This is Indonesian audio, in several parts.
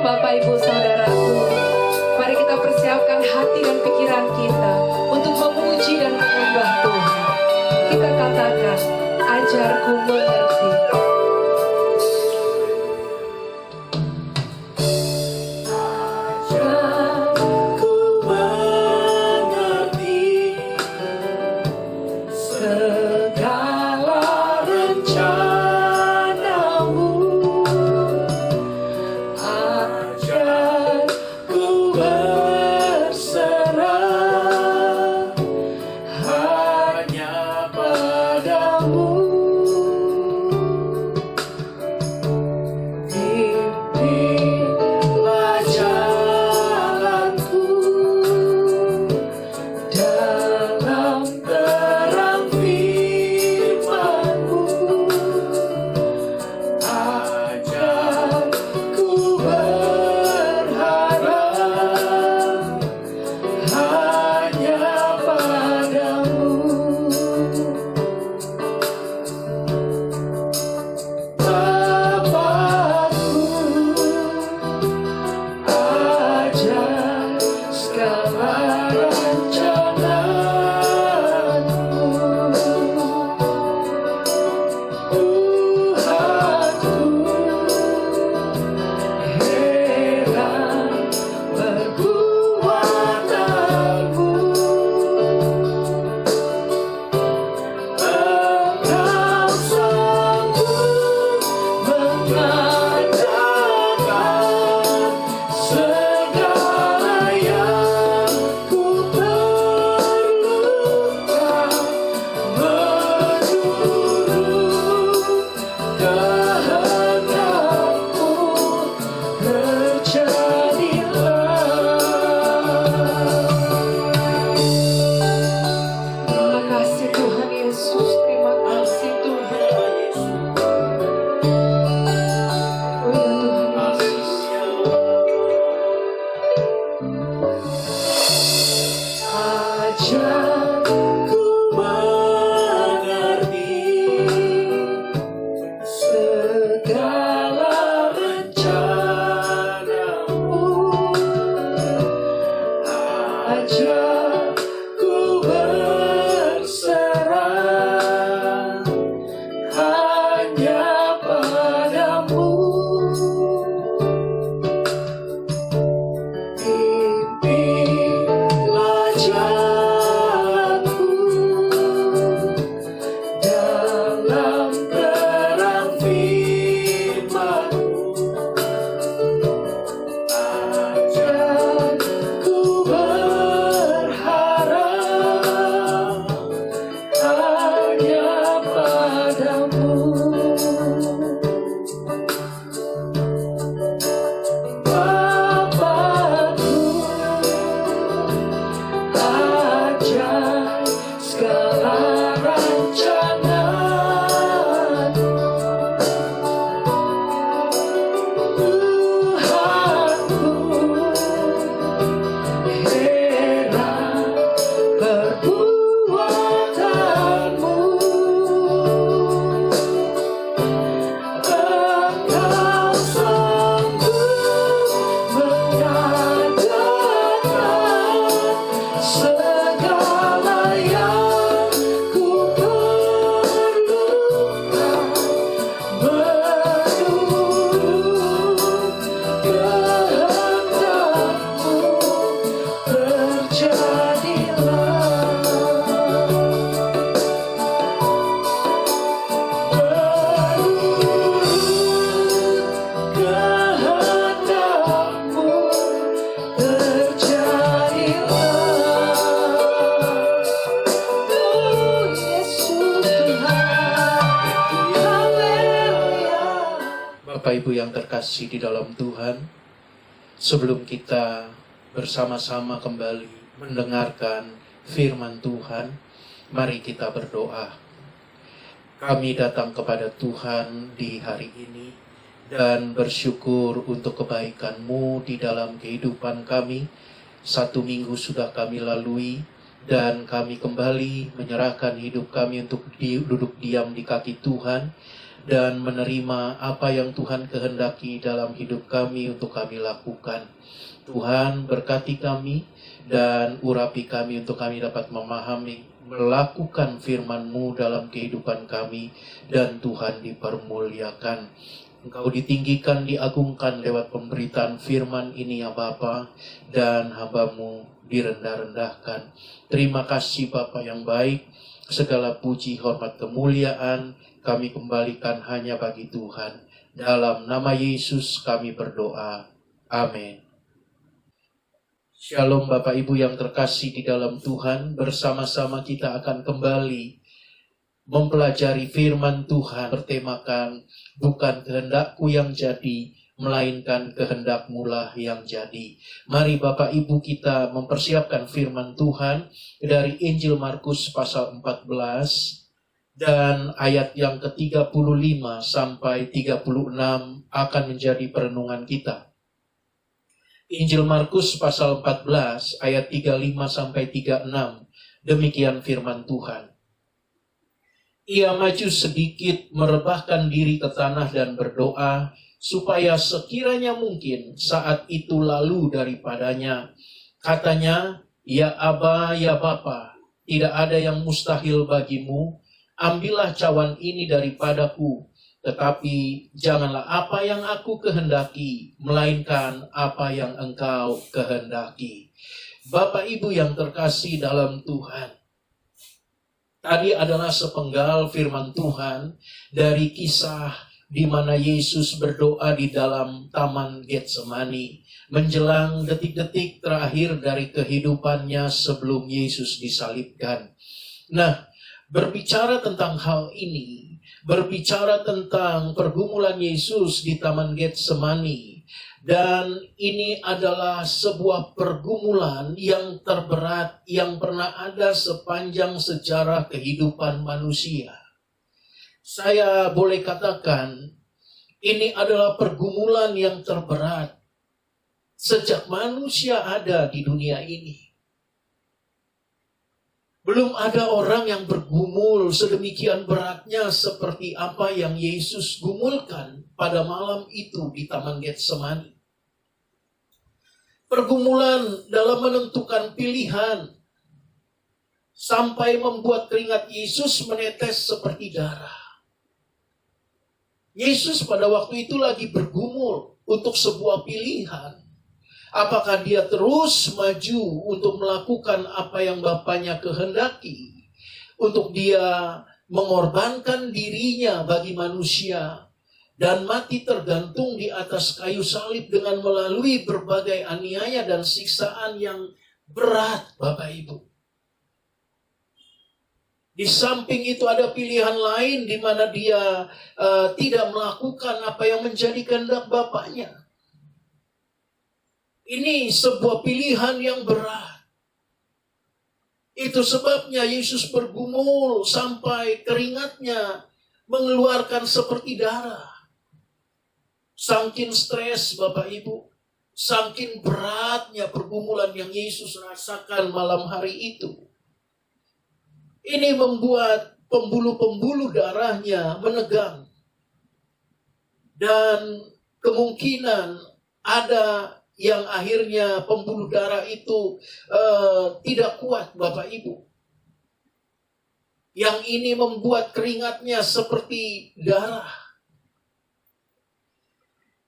Bapak, Ibu, Saudaraku, mari kita persiapkan hati dan pikiran kita untuk memuji dan menyembah Tuhan. Kita katakan, ajarku mengerti. Bapak Ibu yang terkasih di dalam Tuhan, sebelum kita bersama-sama kembali mendengarkan firman Tuhan, mari kita berdoa. Kami datang kepada Tuhan di hari ini dan bersyukur untuk kebaikan-Mu di dalam kehidupan kami. 1 minggu sudah kami lalui dan kami kembali menyerahkan hidup kami untuk duduk diam di kaki Tuhan. dan menerima apa yang Tuhan kehendaki dalam hidup kami untuk kami lakukan. Tuhan berkati kami dan urapi kami untuk kami dapat memahami, melakukan firman-Mu dalam kehidupan kami, dan Tuhan dipermuliakan. Engkau ditinggikan, diagungkan lewat pemberitaan firman ini ya Bapa, dan hamba-Mu direndah-rendahkan. Terima kasih Bapa yang baik, segala puji, hormat, kemuliaan kami kembalikan hanya bagi Tuhan. Dalam nama Yesus kami berdoa. Amin. Shalom Bapak Ibu yang terkasih di dalam Tuhan, bersama-sama kita akan kembali mempelajari firman Tuhan bertemakan bukan kehendakku yang jadi, melainkan kehendak-Mu lah yang jadi. Mari Bapak Ibu kita mempersiapkan firman Tuhan dari Injil Markus pasal 14 dan ayat yang ke-35 sampai 36 akan menjadi perenungan kita. Injil Markus pasal 14 ayat 35 sampai 36. Demikian firman Tuhan. Ia maju sedikit, merebahkan diri ke tanah dan berdoa, supaya sekiranya mungkin saat itu lalu daripadanya. Katanya, ya Aba, ya Bapa, tidak ada yang mustahil bagimu, ambillah cawan ini daripadaku. Tetapi janganlah apa yang aku kehendaki, melainkan apa yang Engkau kehendaki. Bapak Ibu yang terkasih dalam Tuhan, tadi adalah sepenggal firman Tuhan dari kisah di mana Yesus berdoa di dalam Taman Getsemani, menjelang detik-detik terakhir dari kehidupannya sebelum Yesus disalibkan. Nah, berbicara tentang hal ini, berbicara tentang pergumulan Yesus di Taman Getsemani, dan ini adalah sebuah pergumulan yang terberat yang pernah ada sepanjang sejarah kehidupan manusia. Saya boleh katakan, ini adalah pergumulan yang terberat sejak manusia ada di dunia ini. Belum ada orang yang bergumul sedemikian beratnya seperti apa yang Yesus gumulkan pada malam itu di Taman Getsemani. Pergumulan dalam menentukan pilihan sampai membuat keringat Yesus menetes seperti darah. Yesus pada waktu itu lagi bergumul untuk sebuah pilihan. Apakah dia terus maju untuk melakukan apa yang Bapaknya kehendaki? Untuk dia mengorbankan dirinya bagi manusia dan mati tergantung di atas kayu salib dengan melalui berbagai aniaya dan siksaan yang berat, Bapak Ibu. Di samping itu ada pilihan lain di mana dia tidak melakukan apa yang menjadi kehendak Bapaknya. Ini sebuah pilihan yang berat. Itu sebabnya Yesus bergumul sampai keringatnya mengeluarkan seperti darah. Saking stres Bapak Ibu, saking beratnya pergumulan yang Yesus rasakan malam hari itu. Ini membuat pembuluh-pembuluh darahnya menegang. Dan kemungkinan ada yang akhirnya pembuluh darah itu tidak kuat Bapak Ibu. Yang ini membuat keringatnya seperti darah.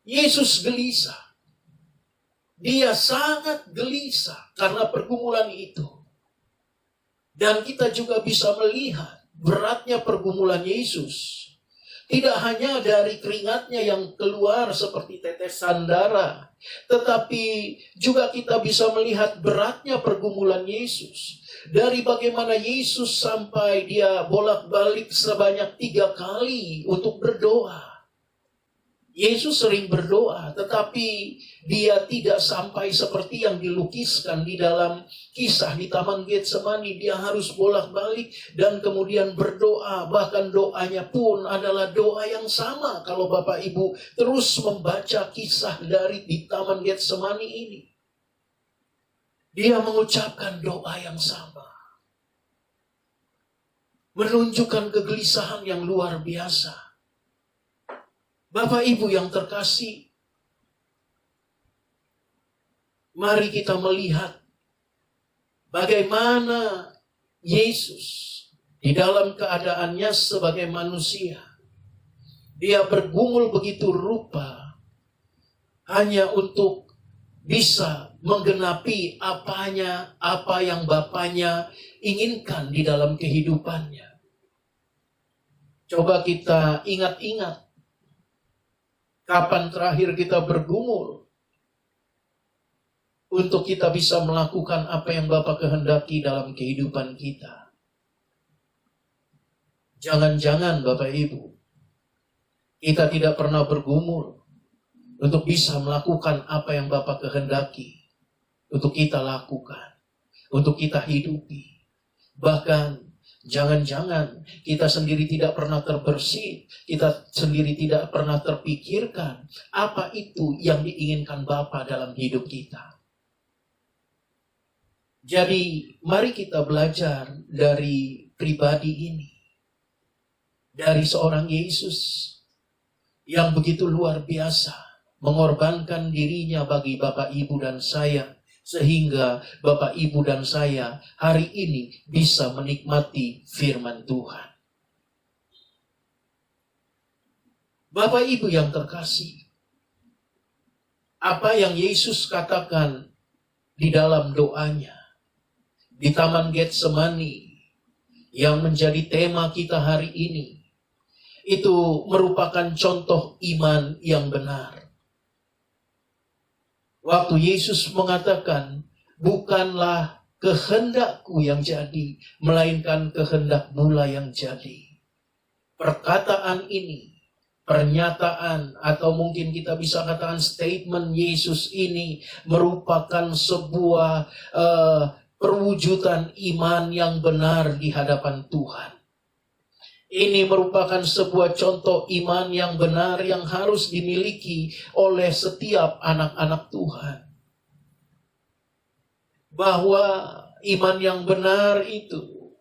Yesus gelisah. Dia sangat gelisah karena pergumulan itu. Dan kita juga bisa melihat beratnya pergumulan Yesus. Tidak hanya dari keringatnya yang keluar seperti tetesan darah, tetapi juga kita bisa melihat beratnya pergumulan Yesus. Dari bagaimana Yesus sampai dia bolak-balik sebanyak 3 kali untuk berdoa. Yesus sering berdoa, tetapi dia tidak sampai seperti yang dilukiskan di dalam kisah di Taman Getsemani. Dia harus bolak-balik dan kemudian berdoa. Bahkan doanya pun adalah doa yang sama. Kalau Bapak Ibu terus membaca kisah dari di Taman Getsemani ini, dia mengucapkan doa yang sama. Menunjukkan kegelisahan yang luar biasa. Bapak Ibu yang terkasih, mari kita melihat bagaimana Yesus di dalam keadaannya sebagai manusia, dia bergumul begitu rupa hanya untuk bisa menggenapi apa yang Bapaknya inginkan di dalam kehidupannya. Coba kita ingat-ingat, kapan terakhir kita bergumul untuk kita bisa melakukan apa yang Bapa kehendaki dalam kehidupan kita. Jangan-jangan Bapak Ibu, kita tidak pernah bergumul untuk bisa melakukan apa yang Bapa kehendaki untuk kita lakukan, untuk kita hidupi. Bahkan jangan-jangan kita sendiri tidak pernah terbersih, kita sendiri tidak pernah terpikirkan apa itu yang diinginkan Bapa dalam hidup kita. Jadi mari kita belajar dari pribadi ini, dari seorang Yesus yang begitu luar biasa mengorbankan dirinya bagi Bapak Ibu dan saya, sehingga Bapak Ibu dan saya hari ini bisa menikmati firman Tuhan. Bapak Ibu yang terkasih, apa yang Yesus katakan di dalam doanya di Taman Getsemani yang menjadi tema kita hari ini, itu merupakan contoh iman yang benar. Waktu Yesus mengatakan, bukanlah kehendakku yang jadi, melainkan kehendak-Mu yang jadi. Perkataan ini, pernyataan, atau mungkin kita bisa katakan statement Yesus ini merupakan sebuah perwujudan iman yang benar di hadapan Tuhan. Ini merupakan sebuah contoh iman yang benar yang harus dimiliki oleh setiap anak-anak Tuhan. Bahwa iman yang benar itu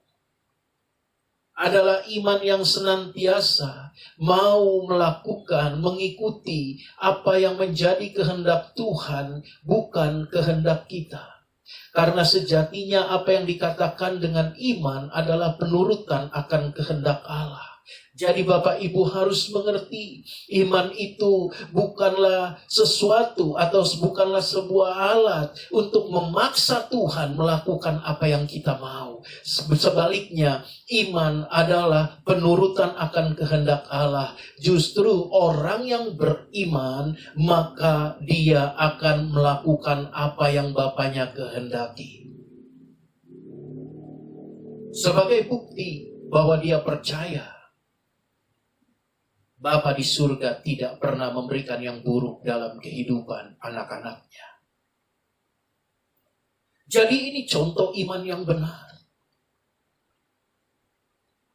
adalah iman yang senantiasa mau melakukan, mengikuti apa yang menjadi kehendak Tuhan, bukan kehendak kita. Karena sejatinya apa yang dikatakan dengan iman adalah penurutan akan kehendak Allah. Jadi Bapak Ibu harus mengerti, iman itu bukanlah sesuatu atau bukanlah sebuah alat untuk memaksa Tuhan melakukan apa yang kita mau. Sebaliknya, iman adalah penurutan akan kehendak Allah. Justru orang yang beriman, maka dia akan melakukan apa yang Bapaknya kehendaki. Sebagai bukti bahwa dia percaya Bapa di surga tidak pernah memberikan yang buruk dalam kehidupan anak-anaknya. Jadi ini contoh iman yang benar.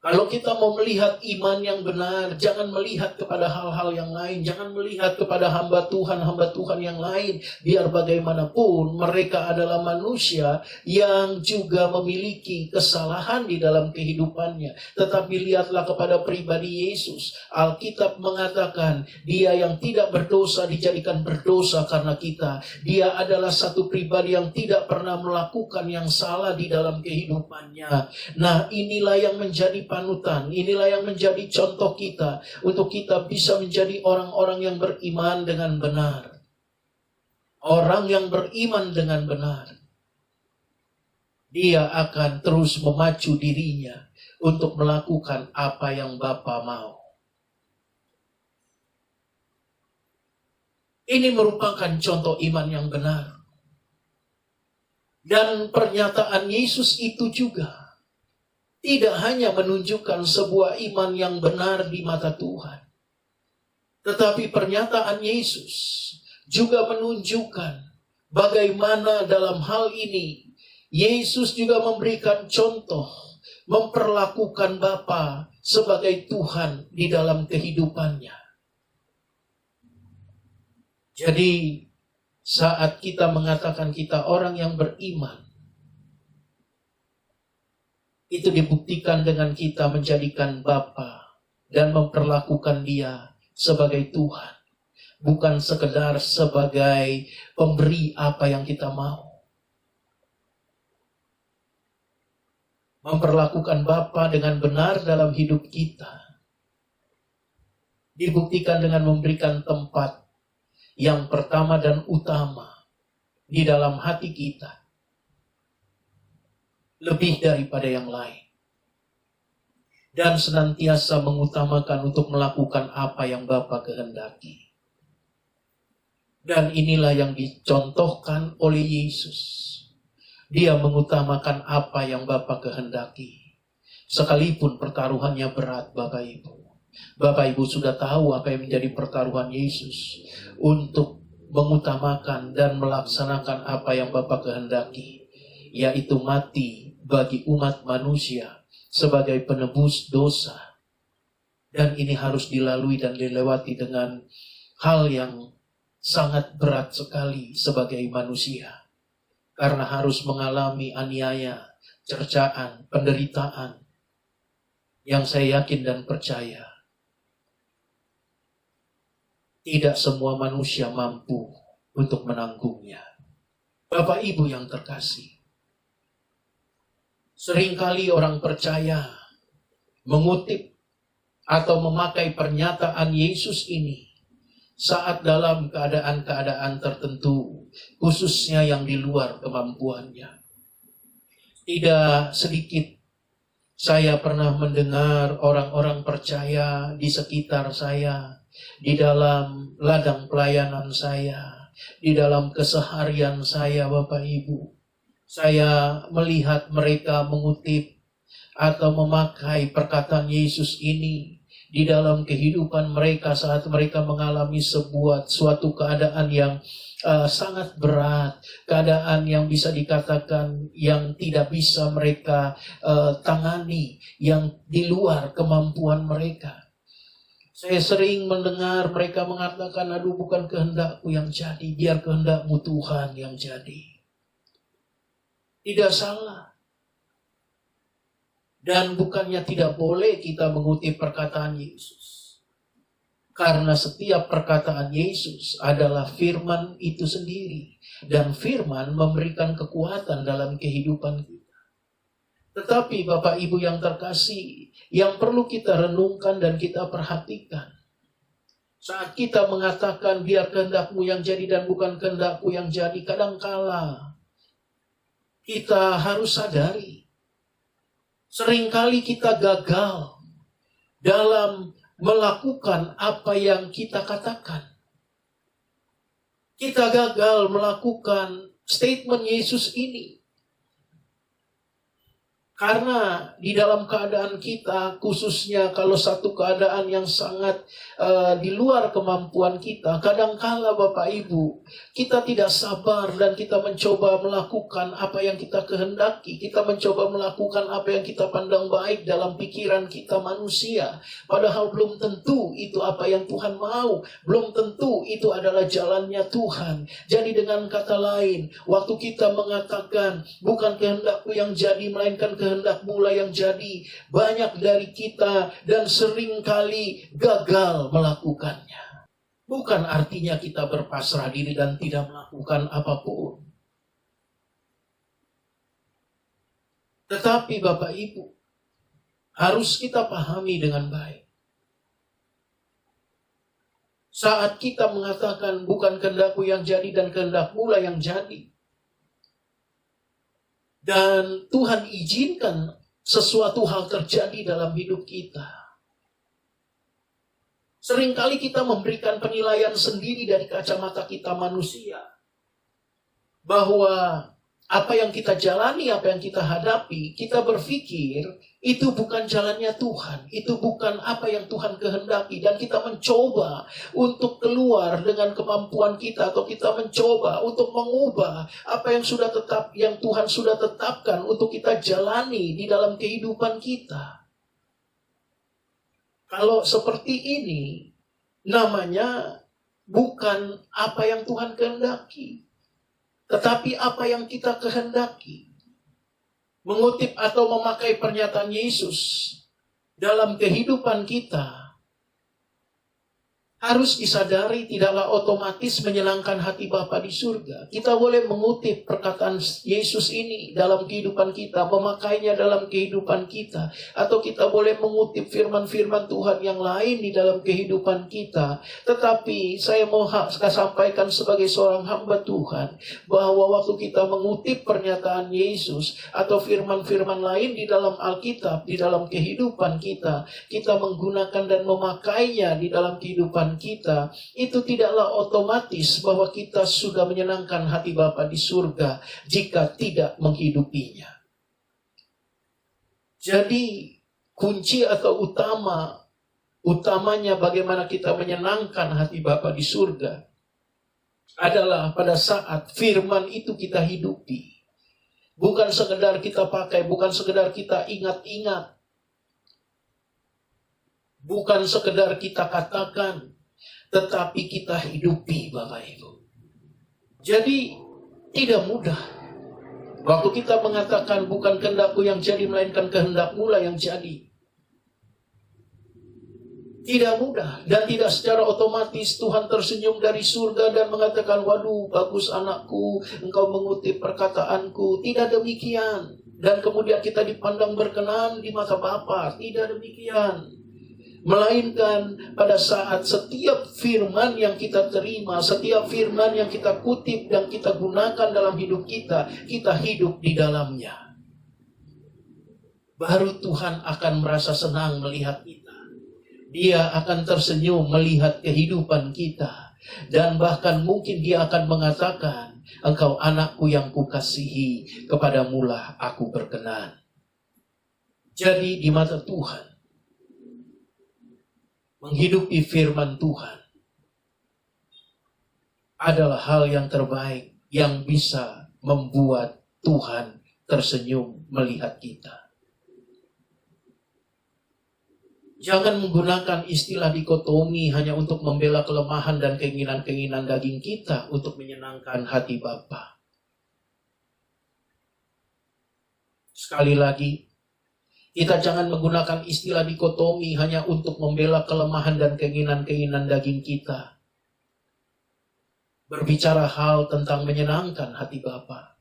Kalau kita mau melihat iman yang benar, jangan melihat kepada hal-hal yang lain. Jangan melihat kepada hamba Tuhan yang lain. Biar bagaimanapun mereka adalah manusia yang juga memiliki kesalahan di dalam kehidupannya. Tetapi lihatlah kepada pribadi Yesus. Alkitab mengatakan, dia yang tidak berdosa dijadikan berdosa karena kita. Dia adalah satu pribadi yang tidak pernah melakukan yang salah di dalam kehidupannya. Nah, inilah yang menjadi panutan, inilah yang menjadi contoh kita untuk kita bisa menjadi orang-orang yang beriman dengan benar. Orang yang beriman dengan benar, dia akan terus memacu dirinya untuk melakukan apa yang Bapa mau. Ini merupakan contoh iman yang benar. Dan pernyataan Yesus itu juga tidak hanya menunjukkan sebuah iman yang benar di mata Tuhan, tetapi pernyataan Yesus juga menunjukkan bagaimana dalam hal ini Yesus juga memberikan contoh, memperlakukan Bapa sebagai Tuhan di dalam kehidupannya. Jadi saat kita mengatakan kita orang yang beriman, itu dibuktikan dengan kita menjadikan Bapa dan memperlakukan dia sebagai Tuhan, bukan sekedar sebagai pemberi apa yang kita mau. Memperlakukan Bapa dengan benar dalam hidup kita dibuktikan dengan memberikan tempat yang pertama dan utama di dalam hati kita, lebih daripada yang lain. Dan senantiasa mengutamakan untuk melakukan apa yang Bapa kehendaki. Dan inilah yang dicontohkan oleh Yesus. Dia mengutamakan apa yang Bapa kehendaki. Sekalipun pertaruhannya berat, Bapak Ibu. Bapak Ibu sudah tahu apa yang menjadi pertaruhan Yesus untuk mengutamakan dan melaksanakan apa yang Bapa kehendaki, yaitu mati bagi umat manusia sebagai penebus dosa. Dan ini harus dilalui dan dilewati dengan hal yang sangat berat sekali sebagai manusia. Karena harus mengalami aniaya, cercaan, penderitaan yang saya yakin dan percaya tidak semua manusia mampu untuk menanggungnya. Bapak Ibu yang terkasih, seringkali orang percaya mengutip atau memakai pernyataan Yesus ini saat dalam keadaan-keadaan tertentu, khususnya yang di luar kemampuannya. Tidak sedikit saya pernah mendengar orang-orang percaya di sekitar saya, di dalam ladang pelayanan saya, di dalam keseharian saya, Bapak Ibu. Saya melihat mereka mengutip atau memakai perkataan Yesus ini di dalam kehidupan mereka saat mereka mengalami suatu keadaan yang sangat berat, keadaan yang bisa dikatakan yang tidak bisa mereka tangani, yang di luar kemampuan mereka. Saya sering mendengar mereka mengatakan, aduh bukan kehendakku yang jadi, biar kehendakmu Tuhan yang jadi. Tidak salah. Dan bukannya tidak boleh kita mengutip perkataan Yesus. Karena setiap perkataan Yesus adalah firman itu sendiri. Dan firman memberikan kekuatan dalam kehidupan kita. Tetapi Bapak Ibu yang terkasih, yang perlu kita renungkan dan kita perhatikan. Saat kita mengatakan biar kehendakmu yang jadi dan bukan kehendakku yang jadi, kadangkala kita harus sadari. Seringkali kita gagal dalam melakukan apa yang kita katakan. Kita gagal melakukan statement Yesus ini. Karena di dalam keadaan kita, khususnya kalau satu keadaan yang sangat di luar kemampuan kita, kadangkala Bapak Ibu, kita tidak sabar dan kita mencoba melakukan apa yang kita kehendaki. Kita mencoba melakukan apa yang kita pandang baik dalam pikiran kita manusia. Padahal belum tentu itu apa yang Tuhan mau. Belum tentu itu adalah jalannya Tuhan. Jadi dengan kata lain, waktu kita mengatakan, bukan kehendakku yang jadi, melainkan kehendakmu lah yang jadi, banyak dari kita dan seringkali gagal melakukannya. Bukan artinya kita berpasrah diri dan tidak melakukan apapun. Tetapi Bapak Ibu, harus kita pahami dengan baik. Saat kita mengatakan bukan kehendakku yang jadi dan kehendakmu lah yang jadi, dan Tuhan izinkan sesuatu hal terjadi dalam hidup kita, seringkali kita memberikan penilaian sendiri dari kacamata kita manusia. Bahwa apa yang kita jalani, apa yang kita hadapi, kita berpikir itu bukan jalannya Tuhan. Itu bukan apa yang Tuhan kehendaki. Dan kita mencoba untuk keluar dengan kemampuan kita. Atau kita mencoba untuk mengubah apa yang sudah tetap, yang Tuhan sudah tetapkan untuk kita jalani di dalam kehidupan kita. Kalau seperti ini, namanya bukan apa yang Tuhan kehendaki, tetapi apa yang kita kehendaki. Mengutip atau memakai pernyataan Yesus dalam kehidupan kita, harus disadari tidaklah otomatis menyenangkan hati Bapa di surga. Kita boleh mengutip perkataan Yesus ini dalam kehidupan kita, memakainya dalam kehidupan kita. Atau kita boleh mengutip firman-firman Tuhan yang lain di dalam kehidupan kita. Tetapi saya mau sampaikan sebagai seorang hamba Tuhan, bahwa waktu kita mengutip pernyataan Yesus atau firman-firman lain di dalam Alkitab, di dalam kehidupan kita, kita menggunakan dan memakainya di dalam kehidupan kita, itu tidaklah otomatis bahwa kita sudah menyenangkan hati Bapa di surga jika tidak menghidupinya. Jadi kunci atau utamanya bagaimana kita menyenangkan hati Bapa di surga adalah pada saat firman itu kita hidupi. Bukan sekedar kita pakai, bukan sekedar kita ingat-ingat, bukan sekedar kita katakan, tetapi kita hidupi, Bapak Ibu. Jadi tidak mudah. Waktu kita mengatakan bukan kehendakku yang jadi, melainkan kehendakmu lah yang jadi. Tidak mudah. Dan tidak secara otomatis Tuhan tersenyum dari surga dan mengatakan, waduh bagus anakku, engkau mengutip perkataanku. Tidak demikian. Dan kemudian kita dipandang berkenan di mata Bapa. Tidak demikian. Melainkan pada saat setiap firman yang kita terima, setiap firman yang kita kutip dan kita gunakan dalam hidup kita, kita hidup di dalamnya. Baru Tuhan akan merasa senang melihat kita. Dia akan tersenyum melihat kehidupan kita. Dan bahkan mungkin dia akan mengatakan, engkau anakku yang kukasihi, kepadamulah aku berkenan. Jadi di mata Tuhan, menghidupi firman Tuhan adalah hal yang terbaik yang bisa membuat Tuhan tersenyum melihat kita. Jangan menggunakan istilah dikotomi hanya untuk membela kelemahan dan keinginan-keinginan daging kita untuk menyenangkan hati Bapa. Sekali lagi, kita jangan menggunakan istilah dikotomi hanya untuk membela kelemahan dan keinginan-keinginan daging kita. Berbicara hal tentang menyenangkan hati Bapa.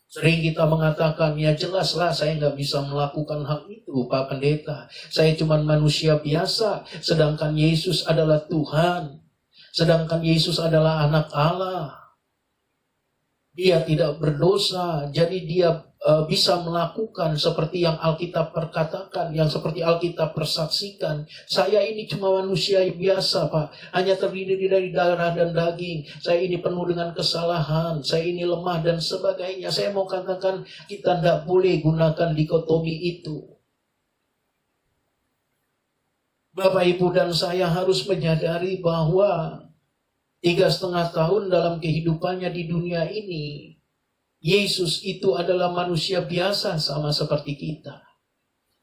Sering kita mengatakan, ya jelaslah saya nggak bisa melakukan hal itu, Pak Pendeta. Saya cuma manusia biasa, sedangkan Yesus adalah Tuhan. Sedangkan Yesus adalah anak Allah. Dia tidak berdosa, jadi dia bisa melakukan seperti yang Alkitab perkatakan, yang seperti Alkitab persaksikan. Saya ini cuma manusia biasa, Pak. Hanya terdiri dari darah dan daging. Saya ini penuh dengan kesalahan. Saya ini lemah dan sebagainya. Saya mau katakan, kita tidak boleh gunakan dikotomi itu. Bapak, Ibu, dan saya harus menyadari bahwa 3,5 tahun dalam kehidupannya di dunia ini, Yesus itu adalah manusia biasa sama seperti kita.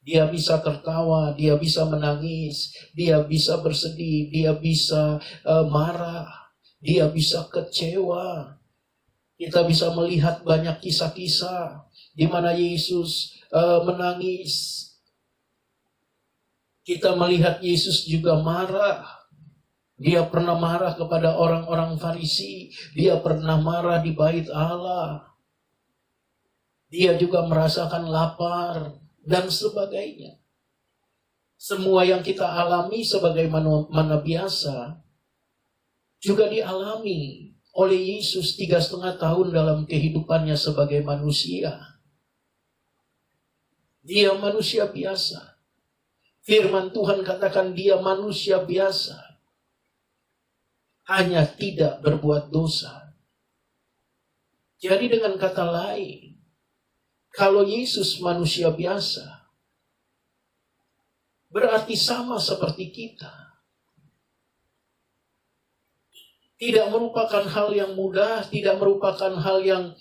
Dia bisa tertawa, dia bisa menangis, dia bisa bersedih, dia bisa marah, dia bisa kecewa. Kita bisa melihat banyak kisah-kisah di mana Yesus menangis. Kita melihat Yesus juga marah. Dia pernah marah kepada orang-orang Farisi. Dia pernah marah di bait Allah. Dia juga merasakan lapar dan sebagainya. Semua yang kita alami sebagai mana biasa juga dialami oleh Yesus 3,5 tahun dalam kehidupannya sebagai manusia. Dia manusia biasa. Firman Tuhan katakan dia manusia biasa. Hanya tidak berbuat dosa. Jadi dengan kata lain, kalau Yesus manusia biasa, berarti sama seperti kita. Tidak merupakan hal yang mudah, tidak merupakan hal yang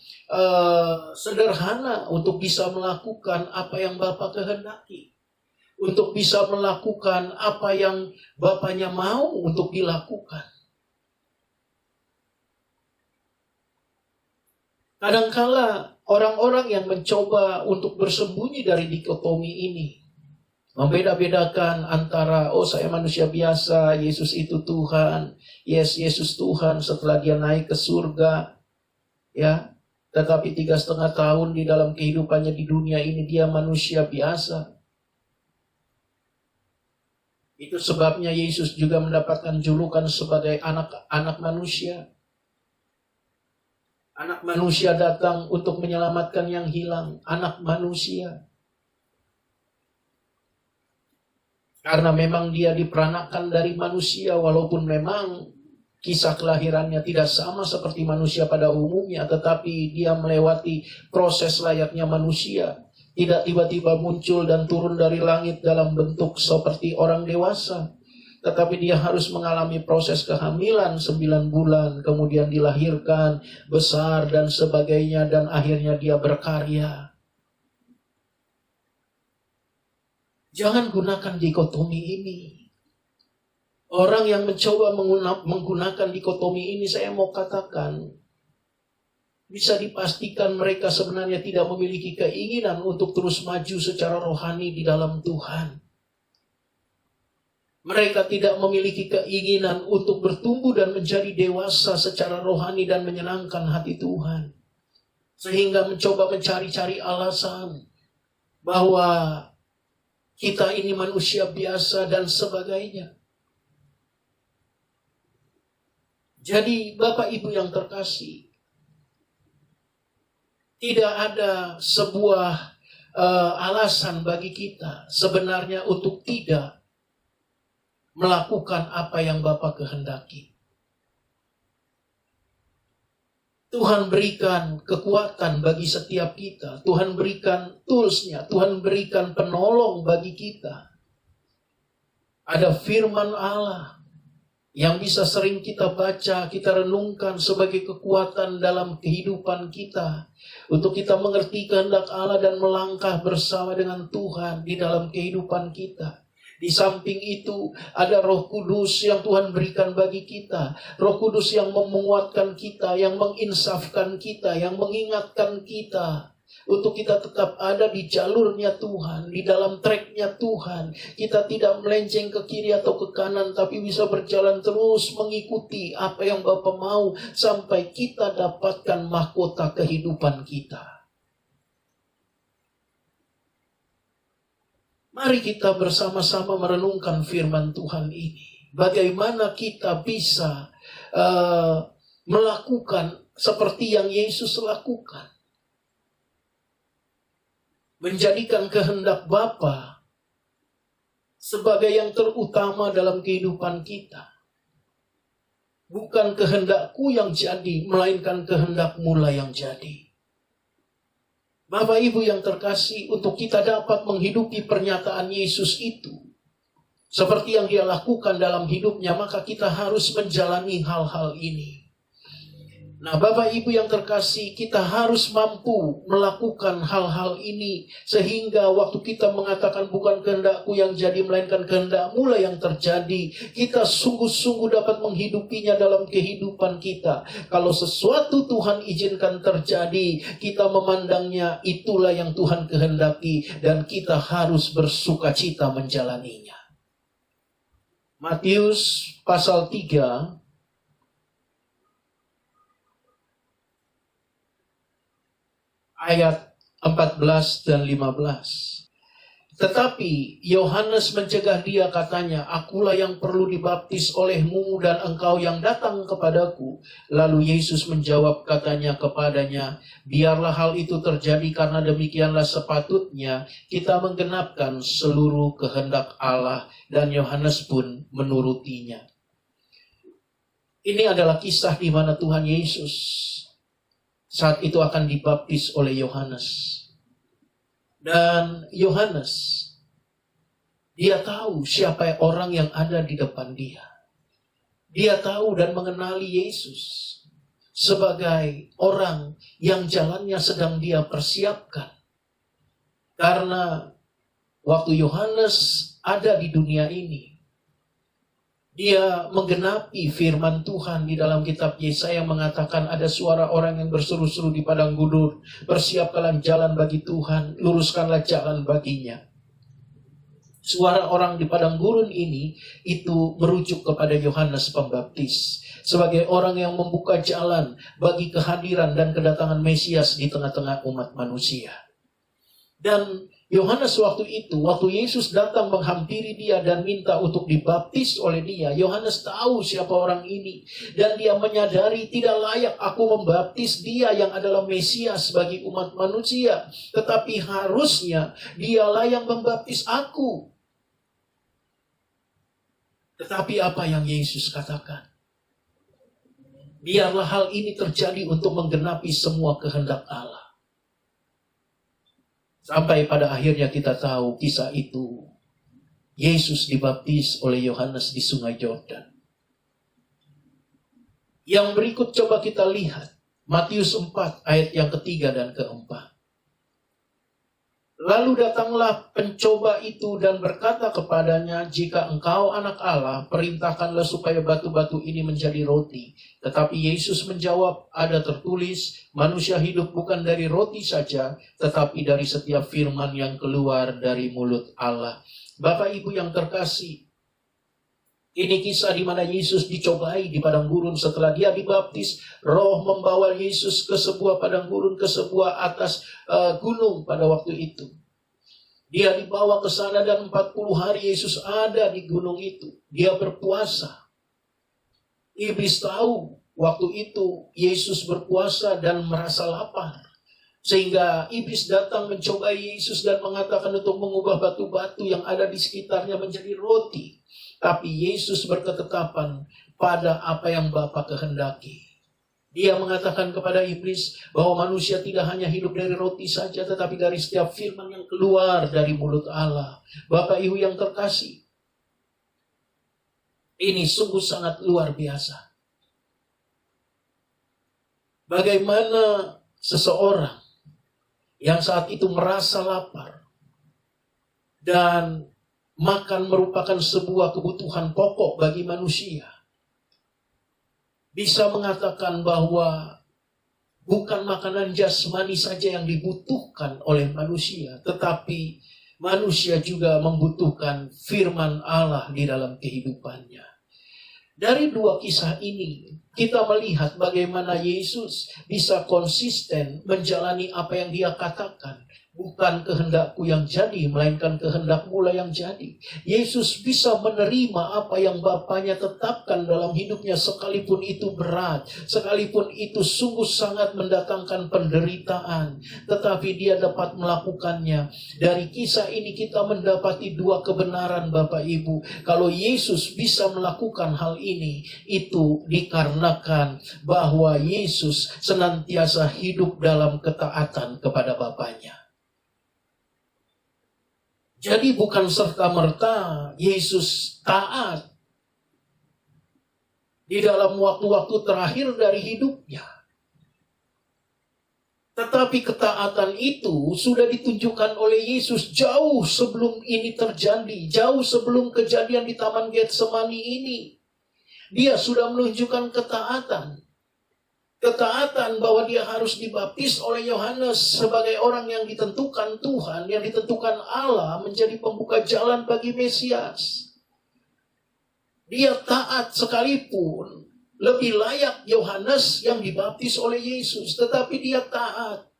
sederhana untuk bisa melakukan apa yang Bapa kehendaki. Untuk bisa melakukan apa yang Bapaknya mau untuk dilakukan. Kadangkala orang-orang yang mencoba untuk bersembunyi dari dikotomi ini, Membeda-bedakan antara, oh saya manusia biasa, Yesus itu Tuhan. Yes, Yesus Tuhan setelah dia naik ke surga. Ya, tetapi 3,5 tahun di dalam kehidupannya di dunia ini dia manusia biasa. Itu sebabnya Yesus juga mendapatkan julukan sebagai anak manusia. Anak manusia datang untuk menyelamatkan yang hilang. Anak manusia. Karena memang dia diperanakan dari manusia, walaupun memang kisah kelahirannya tidak sama seperti manusia pada umumnya, tetapi dia melewati proses layaknya manusia. Tidak tiba-tiba muncul dan turun dari langit dalam bentuk seperti orang dewasa. Tetapi dia harus mengalami proses kehamilan 9 bulan, kemudian dilahirkan, besar dan sebagainya, dan akhirnya dia berkarya. Jangan gunakan dikotomi ini. Orang yang mencoba menggunakan dikotomi ini, saya mau katakan, bisa dipastikan mereka sebenarnya tidak memiliki keinginan untuk terus maju secara rohani di dalam Tuhan. Mereka tidak memiliki keinginan untuk bertumbuh dan menjadi dewasa secara rohani dan menyenangkan hati Tuhan. Sehingga mencoba mencari-cari alasan bahwa kita ini manusia biasa dan sebagainya. Jadi Bapak Ibu yang terkasih, tidak ada sebuah alasan bagi kita sebenarnya untuk tidak melakukan apa yang Bapa kehendaki. Tuhan berikan kekuatan bagi setiap kita. Tuhan berikan tools-nya. Tuhan berikan penolong bagi kita. Ada firman Allah yang bisa sering kita baca, kita renungkan sebagai kekuatan dalam kehidupan kita. Untuk kita mengerti kehendak Allah dan melangkah bersama dengan Tuhan di dalam kehidupan kita. Di samping itu ada Roh Kudus yang Tuhan berikan bagi kita. Roh Kudus yang menguatkan kita, yang menginsafkan kita, yang mengingatkan kita. Untuk kita tetap ada di jalurnya Tuhan, di dalam tracknya Tuhan. Kita tidak melenceng ke kiri atau ke kanan, tapi bisa berjalan terus mengikuti apa yang Bapa mau. Sampai kita dapatkan mahkota kehidupan kita. Mari kita bersama-sama merenungkan firman Tuhan ini. Bagaimana kita bisa melakukan seperti yang Yesus lakukan. Menjadikan kehendak Bapa sebagai yang terutama dalam kehidupan kita. Bukan kehendakku yang jadi, melainkan kehendak-Mu lah yang jadi. Bapak Ibu yang terkasih, untuk kita dapat menghidupi pernyataan Yesus itu, seperti yang Dia lakukan dalam hidupnya, maka kita harus menjalani hal-hal ini. Nah, Bapak Ibu yang terkasih, kita harus mampu melakukan hal-hal ini, sehingga waktu kita mengatakan bukan kehendakku yang jadi, melainkan kehendak-Mu lah yang terjadi, kita sungguh-sungguh dapat menghidupinya dalam kehidupan kita. Kalau sesuatu Tuhan izinkan terjadi, kita memandangnya itulah yang Tuhan kehendaki, dan kita harus bersukacita menjalaninya. Matius pasal 3 ayat 14 dan 15. Tetapi Yohanes mencegah dia, katanya, akulah yang perlu dibaptis olehmu dan engkau yang datang kepadaku. Lalu Yesus menjawab, katanya kepadanya, biarlah hal itu terjadi karena demikianlah sepatutnya kita menggenapkan seluruh kehendak Allah. Dan Yohanes pun menurutinya. Ini adalah kisah di mana Tuhan Yesus saat itu akan dibaptis oleh Yohanes. Dan Yohanes, dia tahu siapa orang yang ada di depan dia. Dia tahu dan mengenali Yesus sebagai orang yang jalannya sedang dia persiapkan. Karena waktu Yohanes ada di dunia ini, dia menggenapi firman Tuhan di dalam kitab Yesaya yang mengatakan ada suara orang yang berseru-seru di padang gurun, bersiapkanlah jalan bagi Tuhan, luruskanlah jalan baginya. Suara orang di padang gurun ini itu merujuk kepada Yohanes Pembaptis sebagai orang yang membuka jalan bagi kehadiran dan kedatangan Mesias di tengah-tengah umat manusia. Dan Yohanes waktu Yesus datang menghampiri dia dan minta untuk dibaptis oleh dia, Yohanes tahu siapa orang ini. Dan dia menyadari tidak layak aku membaptis dia yang adalah Mesias bagi umat manusia. Tetapi harusnya dialah yang membaptis aku. Tetapi apa yang Yesus katakan? Biarlah hal ini terjadi untuk menggenapi semua kehendak Allah. Sampai pada akhirnya kita tahu kisah itu. Yesus dibaptis oleh Yohanes di Sungai Yordan. Yang berikut coba kita lihat. Matius 4 ayat yang ketiga dan keempat. Lalu datanglah pencoba itu dan berkata kepadanya, jika engkau anak Allah, perintahkanlah supaya batu-batu ini menjadi roti. Tetapi Yesus menjawab, ada tertulis, manusia hidup bukan dari roti saja, tetapi dari setiap firman yang keluar dari mulut Allah. Bapak Ibu yang terkasih, ini kisah di mana Yesus dicobai di padang gurun setelah dia dibaptis. Roh membawa Yesus ke sebuah padang gurun, ke sebuah atas gunung pada waktu itu. Dia dibawa ke sana dan 40 hari Yesus ada di gunung itu. Dia berpuasa. Iblis tahu waktu itu Yesus berpuasa dan merasa lapar. Sehingga iblis datang mencobai Yesus dan mengatakan untuk mengubah batu-batu yang ada di sekitarnya menjadi roti. Tapi Yesus berketetapan pada apa yang Bapa kehendaki. Dia mengatakan kepada iblis bahwa manusia tidak hanya hidup dari roti saja, tetapi dari setiap firman yang keluar dari mulut Allah. Bapak Ibu yang terkasih, ini sungguh sangat luar biasa. Bagaimana seseorang yang saat itu merasa lapar dan makan merupakan sebuah kebutuhan pokok bagi manusia, bisa mengatakan bahwa bukan makanan jasmani saja yang dibutuhkan oleh manusia, tetapi manusia juga membutuhkan firman Allah di dalam kehidupannya. Dari dua kisah ini, kita melihat bagaimana Yesus bisa konsisten menjalani apa yang dia katakan. Bukan kehendakku yang jadi, melainkan kehendakmu lah yang jadi. Yesus bisa menerima apa yang Bapanya tetapkan dalam hidupnya, sekalipun itu berat, sekalipun itu sungguh sangat mendatangkan penderitaan. Tetapi dia dapat melakukannya. Dari kisah ini kita mendapati dua kebenaran Bapak Ibu. Kalau Yesus bisa melakukan hal ini, itu dikarenakan bahwa Yesus senantiasa hidup dalam ketaatan kepada Bapanya. Jadi bukan serta-merta Yesus taat di dalam waktu-waktu terakhir dari hidupnya. Tetapi ketaatan itu sudah ditunjukkan oleh Yesus jauh sebelum ini terjadi. Jauh sebelum kejadian di Taman Getsemani ini. Dia sudah menunjukkan ketaatan. Ketaatan bahwa dia harus dibaptis oleh Yohanes sebagai orang yang ditentukan Tuhan, yang ditentukan Allah menjadi pembuka jalan bagi Mesias. Dia taat sekalipun lebih layak Yohanes yang dibaptis oleh Yesus, tetapi dia taat.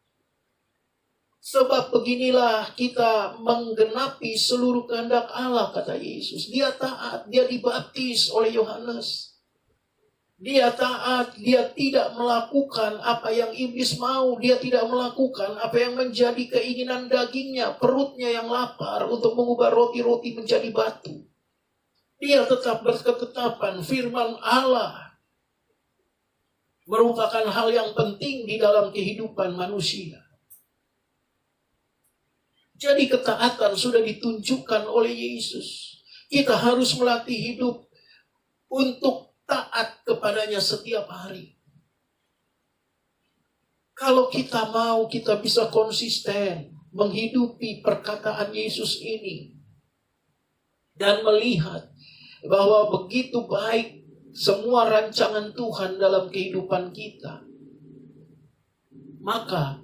Sebab beginilah kita menggenapi seluruh kehendak Allah, kata Yesus. Dia taat, dia dibaptis oleh Yohanes. Dia taat, dia tidak melakukan apa yang iblis mau. Dia tidak melakukan apa yang menjadi keinginan dagingnya, perutnya yang lapar untuk mengubah roti-roti menjadi batu. Dia tetap berketetapan firman Allah merupakan hal yang penting di dalam kehidupan manusia. Jadi ketaatan sudah ditunjukkan oleh Yesus. Kita harus melatih hidup untuk taat kepadanya setiap hari. Kalau kita mau, kita bisa konsisten menghidupi perkataan Yesus ini. Dan melihat bahwa begitu baik semua rancangan Tuhan dalam kehidupan kita. Maka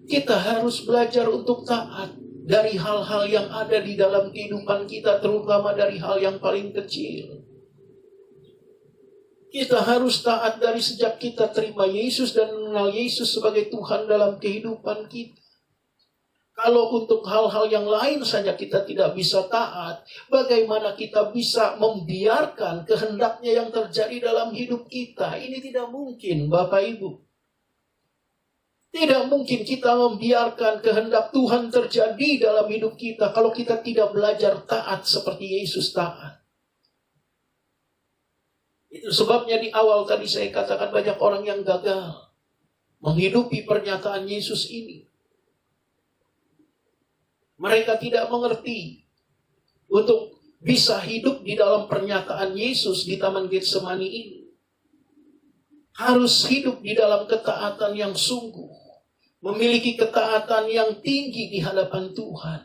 kita harus belajar untuk taat. dari hal-hal yang ada di dalam kehidupan kita, terutama dari hal yang paling kecil. Kita harus taat dari sejak kita terima Yesus dan mengenal Yesus sebagai Tuhan dalam kehidupan kita. Kalau untuk hal-hal yang lain saja kita tidak bisa taat, bagaimana kita bisa membiarkan kehendaknya yang terjadi dalam hidup kita? Ini tidak mungkin, Bapak Ibu. Tidak mungkin kita membiarkan kehendak Tuhan terjadi dalam hidup kita kalau kita tidak belajar taat seperti Yesus taat. Itu sebabnya di awal tadi saya katakan banyak orang yang gagal menghidupi pernyataan Yesus ini. Mereka tidak mengerti untuk bisa hidup di dalam pernyataan Yesus di Taman Getsemani ini. Harus hidup di dalam ketaatan yang sungguh. Memiliki ketaatan yang tinggi di hadapan Tuhan.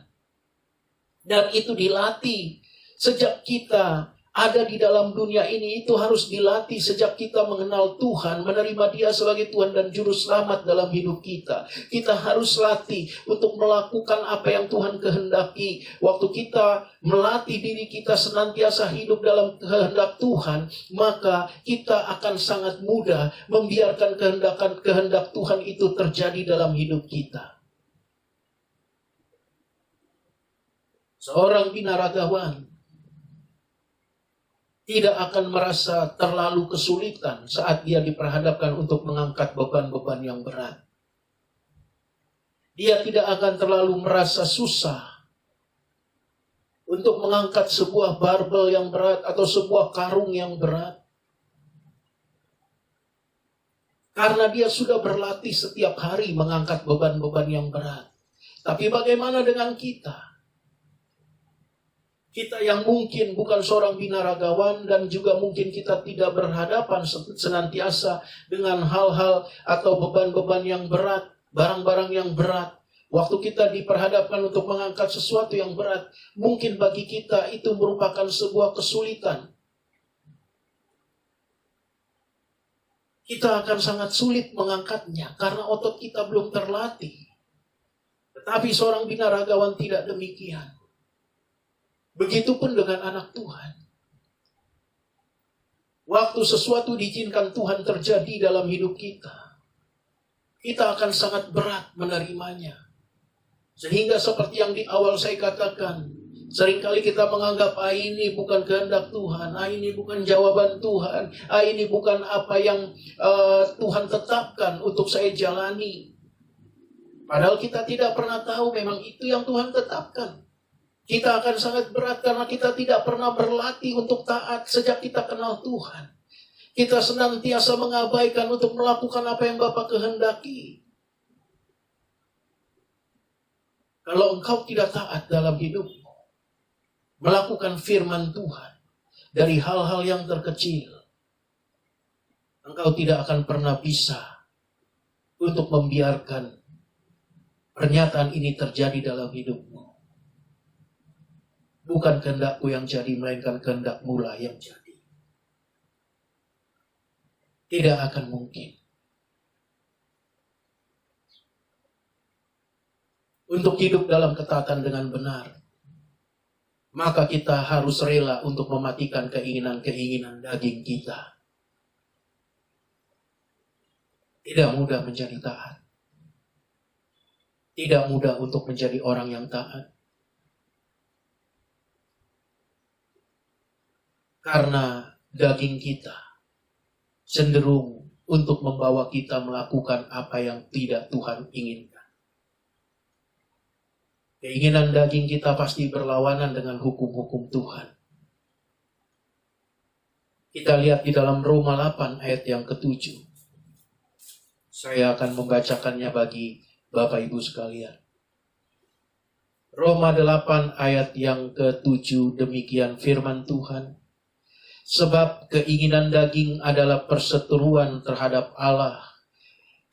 Dan itu dilatih sejak kita ada di dalam dunia ini. Itu harus dilatih sejak kita mengenal Tuhan, menerima Dia sebagai Tuhan dan Juru Selamat dalam hidup kita. Kita harus latih untuk melakukan apa yang Tuhan kehendaki. Waktu kita melatih diri kita senantiasa hidup dalam kehendak Tuhan, maka kita akan sangat mudah membiarkan kehendak Tuhan itu terjadi dalam hidup kita. Seorang binaragawan tidak akan merasa terlalu kesulitan saat dia diperhadapkan untuk mengangkat beban-beban yang berat. Dia tidak akan terlalu merasa susah untuk mengangkat sebuah barbel yang berat atau sebuah karung yang berat. Karena dia sudah berlatih setiap hari mengangkat beban-beban yang berat. Tapi bagaimana dengan kita? Kita yang mungkin bukan seorang binaragawan dan juga mungkin kita tidak berhadapan senantiasa dengan hal-hal atau beban-beban yang berat, barang-barang yang berat. Waktu kita diperhadapkan untuk mengangkat sesuatu yang berat, mungkin bagi kita itu merupakan sebuah kesulitan. Kita akan sangat sulit mengangkatnya karena otot kita belum terlatih. Tetapi seorang binaragawan tidak demikian. Begitupun dengan anak Tuhan. Waktu sesuatu diizinkan Tuhan terjadi dalam hidup kita, kita akan sangat berat menerimanya. Sehingga seperti yang di awal saya katakan, seringkali kita menganggap ini bukan kehendak Tuhan, ini bukan jawaban Tuhan, ini bukan apa yang Tuhan tetapkan untuk saya jalani. Padahal kita tidak pernah tahu memang itu yang Tuhan tetapkan. Kita akan sangat berat karena kita tidak pernah berlatih untuk taat sejak kita kenal Tuhan. Kita senantiasa mengabaikan untuk melakukan apa yang Bapa kehendaki. Kalau engkau tidak taat dalam hidupmu, melakukan firman Tuhan dari hal-hal yang terkecil, engkau tidak akan pernah bisa untuk membiarkan pernyataan ini terjadi dalam hidupmu. Bukan kehendakku yang jadi, melainkan kehendakmu lah yang jadi. Tidak akan mungkin. Untuk hidup dalam ketaatan dengan benar, maka kita harus rela untuk mematikan keinginan-keinginan daging kita. Tidak mudah menjadi taat. Tidak mudah untuk menjadi orang yang taat. Karena daging kita cenderung untuk membawa kita melakukan apa yang tidak Tuhan inginkan. Keinginan daging kita pasti berlawanan dengan hukum-hukum Tuhan. Kita lihat di dalam Roma 8 ayat yang ke-7. Saya akan membacakannya bagi Bapak Ibu sekalian. Roma 8 ayat yang ke-7, demikian firman Tuhan. Sebab keinginan daging adalah perseteruan terhadap Allah.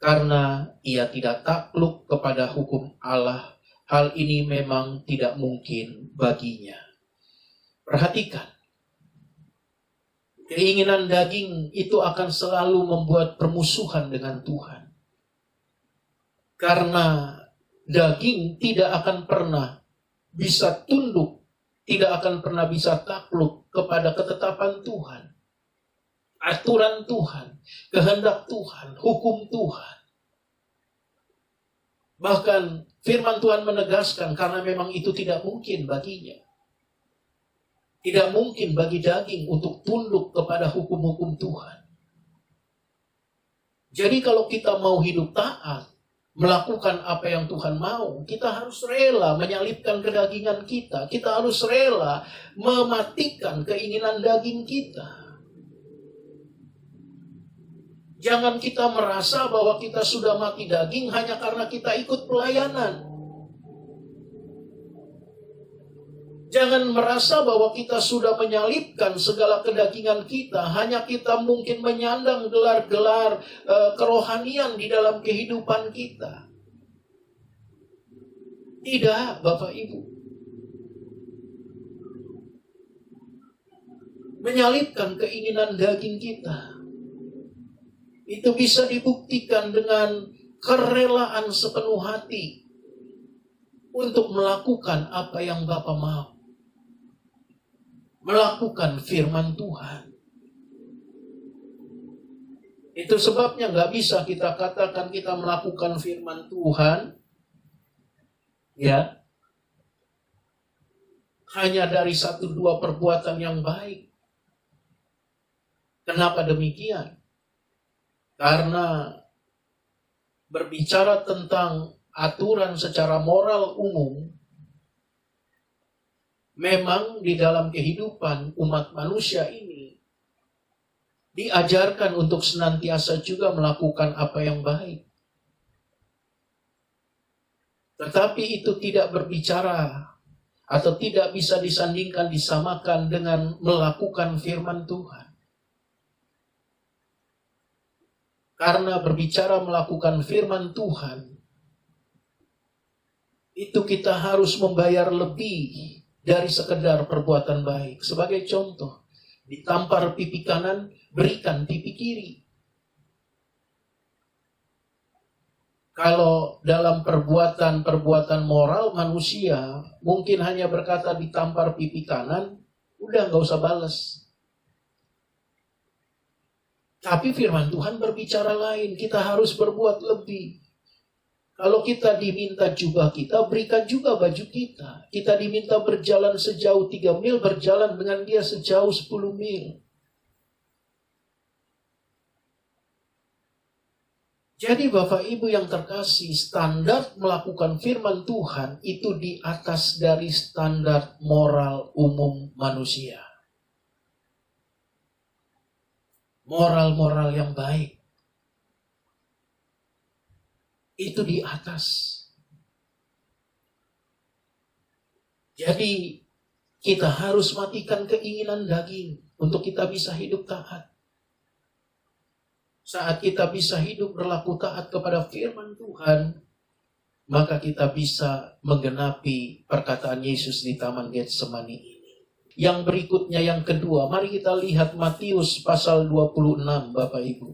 Karena ia tidak takluk kepada hukum Allah, hal ini memang tidak mungkin baginya. Perhatikan. Keinginan daging itu akan selalu membuat permusuhan dengan Tuhan. Karena daging tidak akan pernah bisa tunduk, tidak akan pernah bisa takluk kepada ketetapan Tuhan, aturan Tuhan, kehendak Tuhan, hukum Tuhan. Bahkan firman Tuhan menegaskan karena memang itu tidak mungkin baginya. Tidak mungkin bagi daging untuk tunduk kepada hukum-hukum Tuhan. Jadi kalau kita mau hidup taat, melakukan apa yang Tuhan mau, kita harus rela menyalipkan kedagingan kita. Kita harus rela mematikan keinginan daging kita. Jangan kita merasa bahwa kita sudah mati daging hanya karena kita ikut pelayanan. Jangan merasa bahwa kita sudah menyalipkan segala kedagingan kita, hanya kita mungkin menyandang gelar-gelar kerohanian di dalam kehidupan kita. Tidak, Bapak Ibu. Menyalipkan keinginan daging kita, itu bisa dibuktikan dengan kerelaan sepenuh hati untuk melakukan apa yang Bapa mau. Melakukan firman Tuhan. Itu sebabnya gak bisa kita katakan kita melakukan firman Tuhan, ya, hanya dari 1-2 perbuatan yang baik. Kenapa demikian? Karena berbicara tentang aturan secara moral umum, memang di dalam kehidupan umat manusia ini diajarkan untuk senantiasa juga melakukan apa yang baik. Tetapi itu tidak berbicara atau tidak bisa disandingkan, disamakan dengan melakukan firman Tuhan. Karena berbicara melakukan firman Tuhan, itu kita harus membayar lebih dari sekedar perbuatan baik. Sebagai contoh, ditampar pipi kanan, berikan pipi kiri. Kalau dalam perbuatan moral manusia, mungkin hanya berkata ditampar pipi kanan, udah gak usah balas. Tapi firman Tuhan berbicara lain, kita harus berbuat lebih. Kalau kita diminta jubah kita, berikan juga baju kita. Kita diminta berjalan sejauh 3 mil, berjalan dengan dia sejauh 10 mil. Jadi Bapak Ibu yang terkasih, standar melakukan firman Tuhan itu di atas dari standar moral umum manusia. Moral-moral yang baik. Itu di atas. Jadi kita harus matikan keinginan daging untuk kita bisa hidup taat. Saat kita bisa hidup berlaku taat kepada firman Tuhan, maka kita bisa menggenapi perkataan Yesus di Taman Getsemani ini. Yang berikutnya, yang kedua, mari kita lihat Matius pasal 26, Bapak Ibu.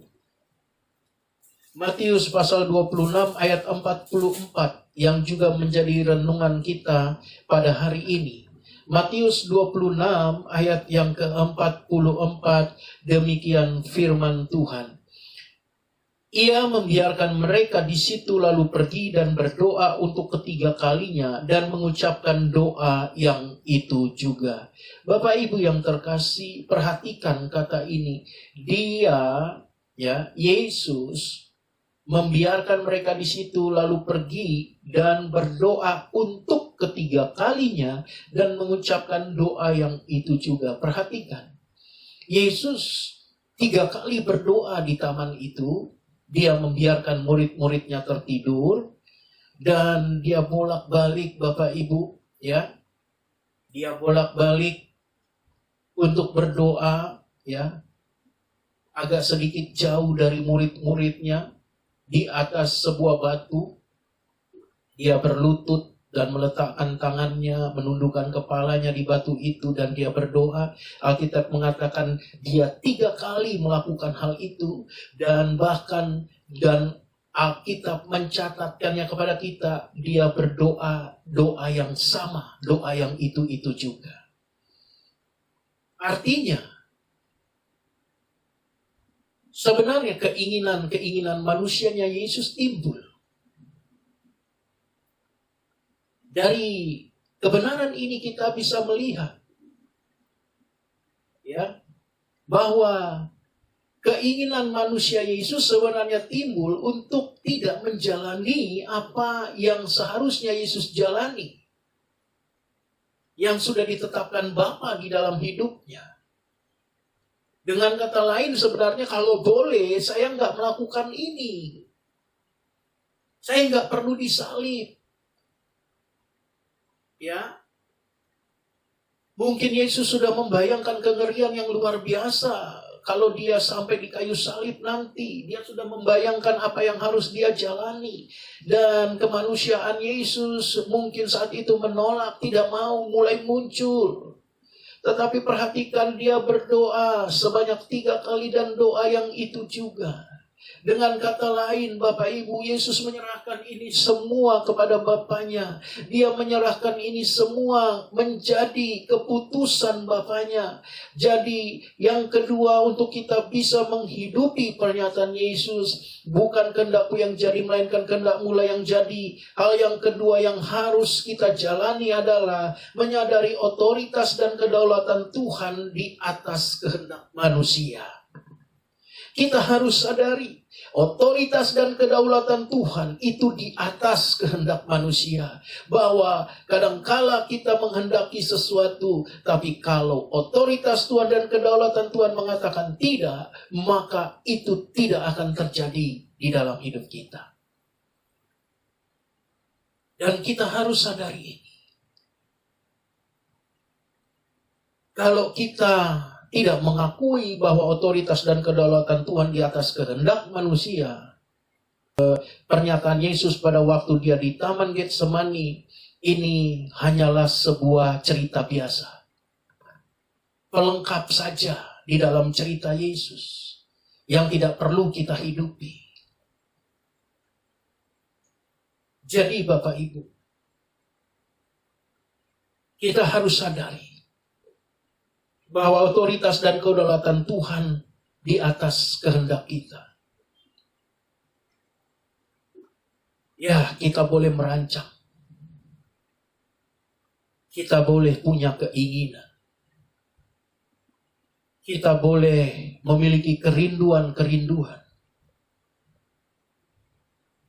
Matius pasal 26 ayat 44 yang juga menjadi renungan kita pada hari ini. Matius 26 ayat yang ke-44, demikian firman Tuhan. Ia membiarkan mereka di situ lalu pergi dan berdoa untuk ketiga kalinya dan mengucapkan doa yang itu juga. Bapak Ibu yang terkasih, perhatikan kata ini. Yesus membiarkan mereka di situ lalu pergi dan berdoa untuk ketiga kalinya dan mengucapkan doa yang itu juga. Perhatikan, Yesus 3 kali berdoa di taman itu. Dia membiarkan murid-muridnya tertidur dan dia bolak-balik, Bapak Ibu, ya. Dia bolak-balik untuk berdoa, ya. Agak sedikit jauh dari murid-muridnya. Di atas sebuah batu, dia berlutut dan meletakkan tangannya, menundukkan kepalanya di batu itu, dan dia berdoa. Alkitab mengatakan dia 3 kali melakukan hal itu, dan bahkan Alkitab mencatatkannya kepada kita, dia berdoa doa yang sama, doa yang itu juga. Artinya, sebenarnya keinginan manusianya Yesus timbul dari kebenaran ini. Kita bisa melihat ya bahwa keinginan manusia Yesus sebenarnya timbul untuk tidak menjalani apa yang seharusnya Yesus jalani, yang sudah ditetapkan Bapa di dalam hidupnya. Dengan kata lain, sebenarnya kalau boleh, saya nggak melakukan ini. Saya nggak perlu disalib. Ya, mungkin Yesus sudah membayangkan kengerian yang luar biasa. Kalau dia sampai di kayu salib nanti, dia sudah membayangkan apa yang harus dia jalani. Dan kemanusiaan Yesus mungkin saat itu menolak, tidak mau, mulai muncul. Tetapi perhatikan, dia berdoa sebanyak 3 kali dan doa yang itu juga. Dengan kata lain, Bapak Ibu, Yesus menyerahkan ini semua kepada Bapanya. Dia menyerahkan ini semua menjadi keputusan Bapanya. Jadi yang kedua, untuk kita bisa menghidupi pernyataan Yesus, bukan kehendakku yang jadi, melainkan kehendakmu lah yang jadi. Hal yang kedua yang harus kita jalani adalah menyadari otoritas dan kedaulatan Tuhan di atas kehendak manusia. Kita harus sadari otoritas dan kedaulatan Tuhan itu di atas kehendak manusia. Bahwa kadangkala kita menghendaki sesuatu, tapi kalau otoritas Tuhan dan kedaulatan Tuhan mengatakan tidak, maka itu tidak akan terjadi di dalam hidup kita. Dan kita harus sadari ini. Kalau kita tidak mengakui bahwa otoritas dan kedaulatan Tuhan di atas kehendak manusia, pernyataan Yesus pada waktu dia di Taman Getsemani ini hanyalah sebuah cerita biasa, pelengkap saja di dalam cerita Yesus yang tidak perlu kita hidupi. Jadi Bapak Ibu, kita harus sadari bahwa otoritas dan kedaulatan Tuhan di atas kehendak kita. Ya, kita boleh merancang. Kita boleh punya keinginan. Kita boleh memiliki kerinduan-kerinduan.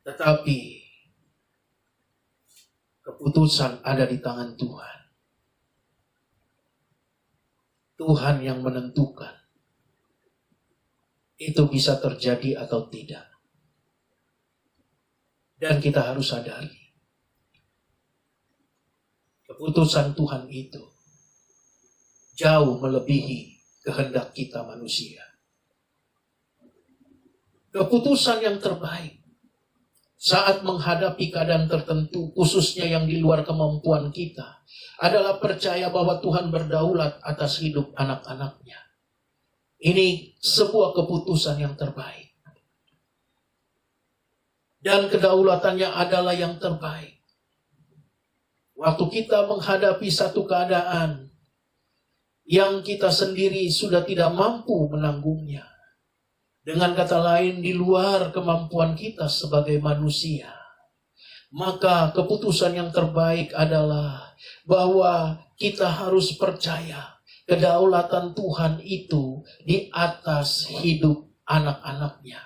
Tetapi keputusan ada di tangan Tuhan. Tuhan yang menentukan itu bisa terjadi atau tidak. Dan kita harus sadari, keputusan Tuhan itu jauh melebihi kehendak kita manusia. Keputusan yang terbaik saat menghadapi keadaan tertentu, khususnya yang di luar kemampuan kita, adalah percaya bahwa Tuhan berdaulat atas hidup anak-anaknya. Ini sebuah keputusan yang terbaik. Dan kedaulatannya adalah yang terbaik. Waktu kita menghadapi satu keadaan yang kita sendiri sudah tidak mampu menanggungnya, dengan kata lain di luar kemampuan kita sebagai manusia, maka keputusan yang terbaik adalah bahwa kita harus percaya kedaulatan Tuhan itu di atas hidup anak-anaknya.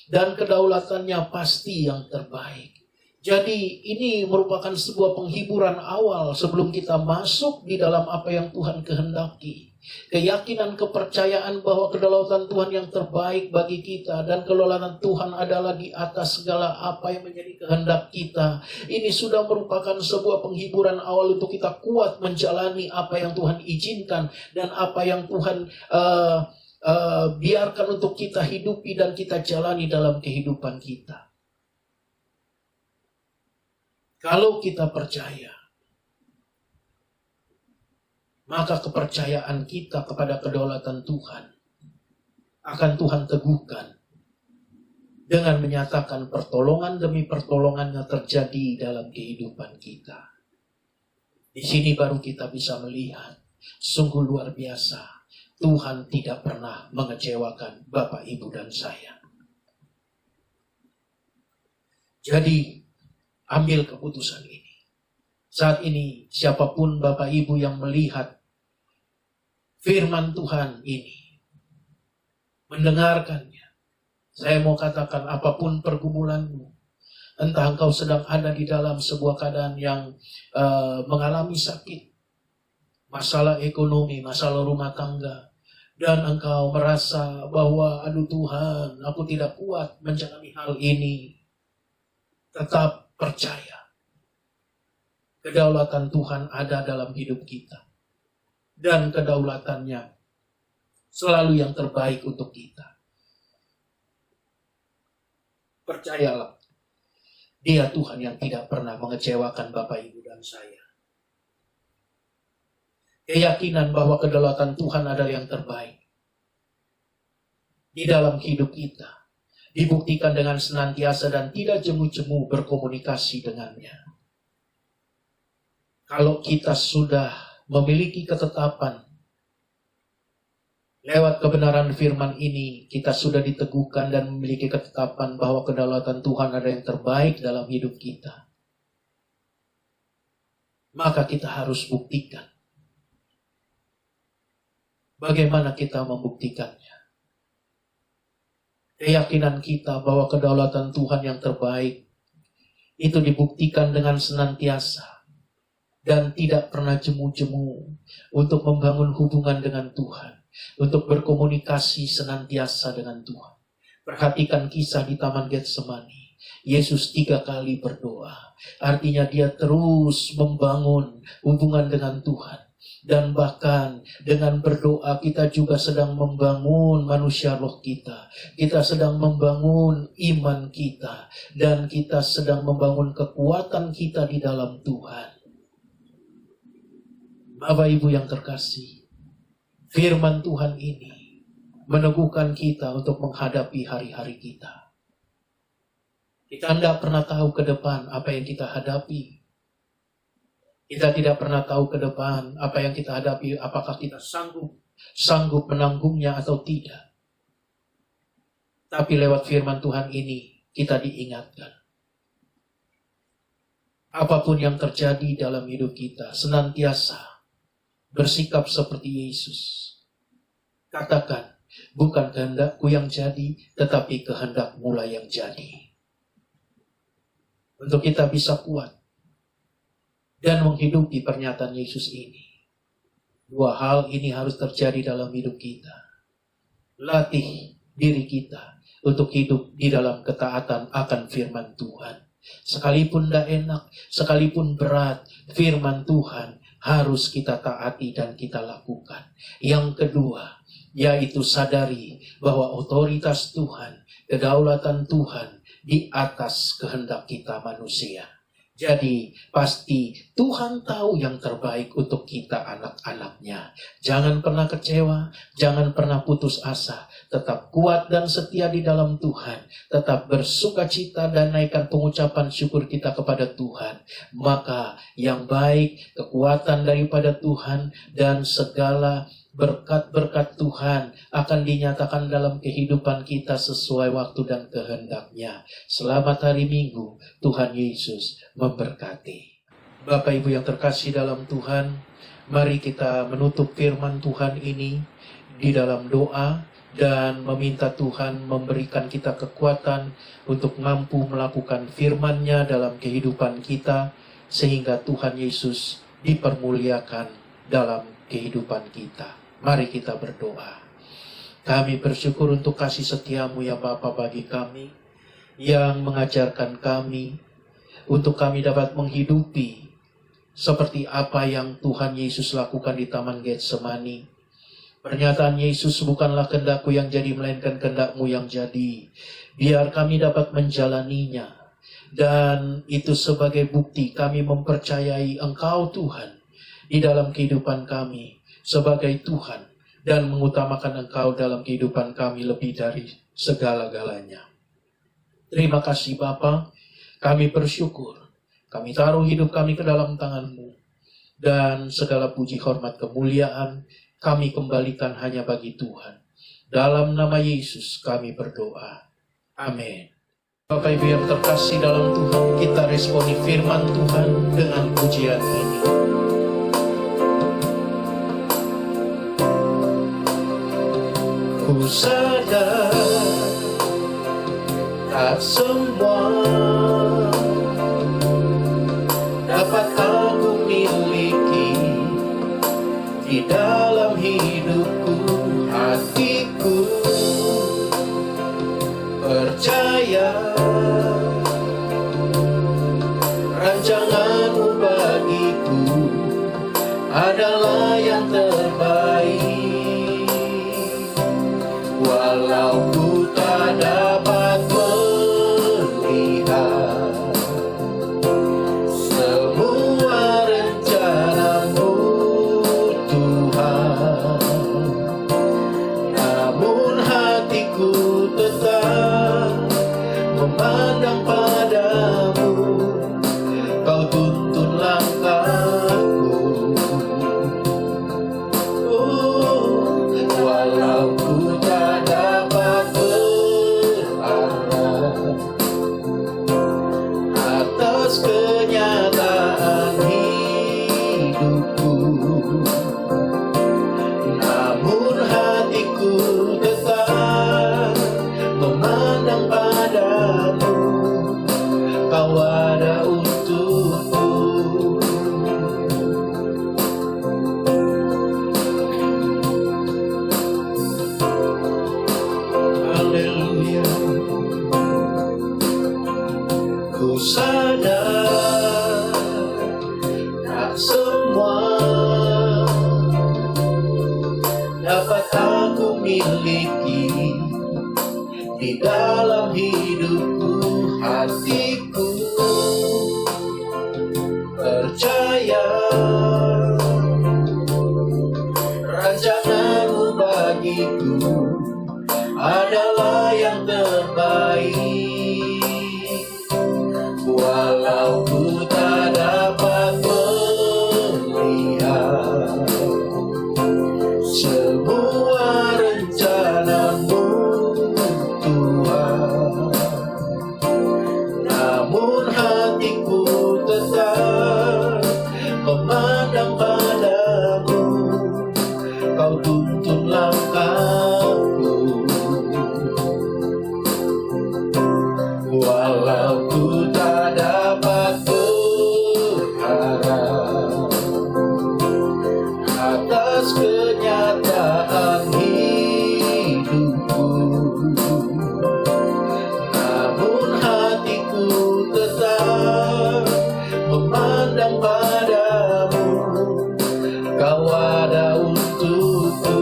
Dan kedaulatannya pasti yang terbaik. Jadi ini merupakan sebuah penghiburan awal sebelum kita masuk di dalam apa yang Tuhan kehendaki. Keyakinan, kepercayaan bahwa kedaulatan Tuhan yang terbaik bagi kita dan kedaulatan Tuhan adalah di atas segala apa yang menjadi kehendak kita. Ini sudah merupakan sebuah penghiburan awal untuk kita kuat menjalani apa yang Tuhan izinkan dan apa yang Tuhan biarkan untuk kita hidupi dan kita jalani dalam kehidupan kita. Kalau kita percaya, maka kepercayaan kita kepada kedaulatan Tuhan akan Tuhan teguhkan dengan menyatakan pertolongan demi pertolongan yang terjadi dalam kehidupan kita. Di sini baru kita bisa melihat, sungguh luar biasa, Tuhan tidak pernah mengecewakan Bapak, Ibu, dan saya. Jadi, ambil keputusan ini. Saat ini, siapapun Bapak Ibu yang melihat firman Tuhan ini, mendengarkannya, saya mau katakan apapun pergumulanmu, entah engkau sedang ada di dalam sebuah keadaan yang mengalami sakit, masalah ekonomi, masalah rumah tangga, dan engkau merasa bahwa, aduh Tuhan, aku tidak kuat menjalani hal ini, tetap percaya. Kedaulatan Tuhan ada dalam hidup kita. Dan kedaulatannya selalu yang terbaik untuk kita. Percayalah, Dia Tuhan yang tidak pernah mengecewakan Bapak, Ibu, dan saya. Keyakinan bahwa kedaulatan Tuhan adalah yang terbaik di dalam hidup kita dibuktikan dengan senantiasa dan tidak jemu-jemu berkomunikasi dengannya. Kalau kita sudah memiliki ketetapan lewat kebenaran firman ini, kita sudah diteguhkan dan memiliki ketetapan bahwa kedaulatan Tuhan ada yang terbaik dalam hidup kita. Maka kita harus buktikan. Bagaimana kita membuktikannya? Keyakinan kita bahwa kedaulatan Tuhan yang terbaik itu dibuktikan dengan senantiasa dan tidak pernah jemu-jemu untuk membangun hubungan dengan Tuhan, untuk berkomunikasi senantiasa dengan Tuhan. Perhatikan kisah di Taman Getsemani. Yesus 3 kali berdoa. Artinya dia terus membangun hubungan dengan Tuhan. Dan bahkan dengan berdoa kita juga sedang membangun manusia roh kita. Kita sedang membangun iman kita. Dan kita sedang membangun kekuatan kita di dalam Tuhan. Bapak Ibu yang terkasih, firman Tuhan ini meneguhkan kita untuk menghadapi hari-hari kita. Kita tidak pernah tahu ke depan apa yang kita hadapi. Kita tidak pernah tahu ke depan apa yang kita hadapi, apakah kita sanggup menanggungnya atau tidak. Tapi lewat firman Tuhan ini, kita diingatkan. Apapun yang terjadi dalam hidup kita, senantiasa bersikap seperti Yesus. Katakan, bukan kehendakku yang jadi, tetapi kehendak-Mu lah yang jadi. Untuk kita bisa kuat dan menghidupi pernyataan Yesus ini. 2 hal ini harus terjadi dalam hidup kita. Latih diri kita untuk hidup di dalam ketaatan akan firman Tuhan. Sekalipun tidak enak, sekalipun berat, firman Tuhan harus kita taati dan kita lakukan. Yang kedua, yaitu sadari bahwa otoritas Tuhan, kedaulatan Tuhan di atas kehendak kita manusia. Jadi pasti Tuhan tahu yang terbaik untuk kita anak-anaknya. Jangan pernah kecewa, jangan pernah putus asa. Tetap kuat dan setia di dalam Tuhan. Tetap bersukacita dan naikkan pengucapan syukur kita kepada Tuhan. Maka yang baik, kekuatan daripada Tuhan dan segala berkat-berkat Tuhan akan dinyatakan dalam kehidupan kita sesuai waktu dan kehendaknya. Selamat hari Minggu, Tuhan Yesus memberkati. Bapak Ibu yang terkasih dalam Tuhan, mari kita menutup firman Tuhan ini di dalam doa dan meminta Tuhan memberikan kita kekuatan untuk mampu melakukan firman-Nya dalam kehidupan kita, sehingga Tuhan Yesus dipermuliakan dalam kehidupan kita. Mari kita berdoa. Kami bersyukur untuk kasih setia-Mu ya Bapa bagi kami, yang mengajarkan kami untuk kami dapat menghidupi seperti apa yang Tuhan Yesus lakukan di Taman Getsemani. Pernyataan Yesus, bukanlah kehendakku yang jadi, melainkan kehendak-Mu yang jadi. Biar kami dapat menjalaninya. Dan itu sebagai bukti kami mempercayai Engkau Tuhan di dalam kehidupan kami sebagai Tuhan, dan mengutamakan Engkau dalam kehidupan kami lebih dari segala-galanya. Terima kasih Bapa, kami bersyukur. Kami taruh hidup kami ke dalam tangan-Mu. Dan segala puji hormat kemuliaan kami kembalikan hanya bagi Tuhan. Dalam nama Yesus kami berdoa. Amin. Bapak Ibu yang terkasih dalam Tuhan, kita responi firman Tuhan dengan pujian ini. Ku sadar tak semua dapat aku miliki di dalam hidupku, hatiku percaya rancangan-Mu bagiku adalah yang terbaik. Walau ku tak dapat melihat semua rencana-Mu Tuhan, namun hatiku tetap memandang padamu. Kau tuntun langkahku. Walau ku tak dapat berharap atas kenyataan hidupku, namun hatiku tetap memandang padamu. Kau ada untukku. Haleluya. Ku sadar tak semua dapat aku miliki di dalam hidupku, hatiku percaya rancangan-Mu bagiku adalah yang terbaik. Walau ku tak dapat melihat semua rencana-Mu Tuhan, namun hatiku tetap memandang padamu. Kau tuntun langkahku. Walau ku tak dapat berharap atas kenyataan hidupku, namun hatiku tetap memandang padamu. Kau ada untukku.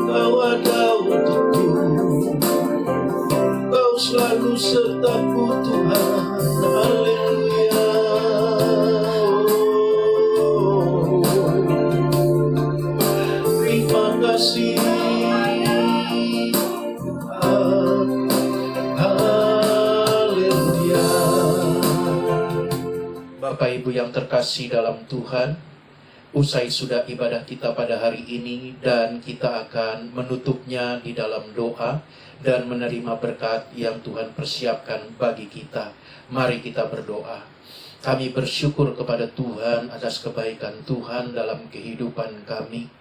Kau ada untukku. Kau selalu sertaku Tuhan. Haleluya. Terima kasih Tuhan. Haleluya. Bapak Ibu yang terkasih dalam Tuhan, usai sudah ibadah kita pada hari ini dan kita akan menutupnya di dalam doa dan menerima berkat yang Tuhan persiapkan bagi kita. Mari kita berdoa. Kami bersyukur kepada Tuhan atas kebaikan Tuhan dalam kehidupan kami.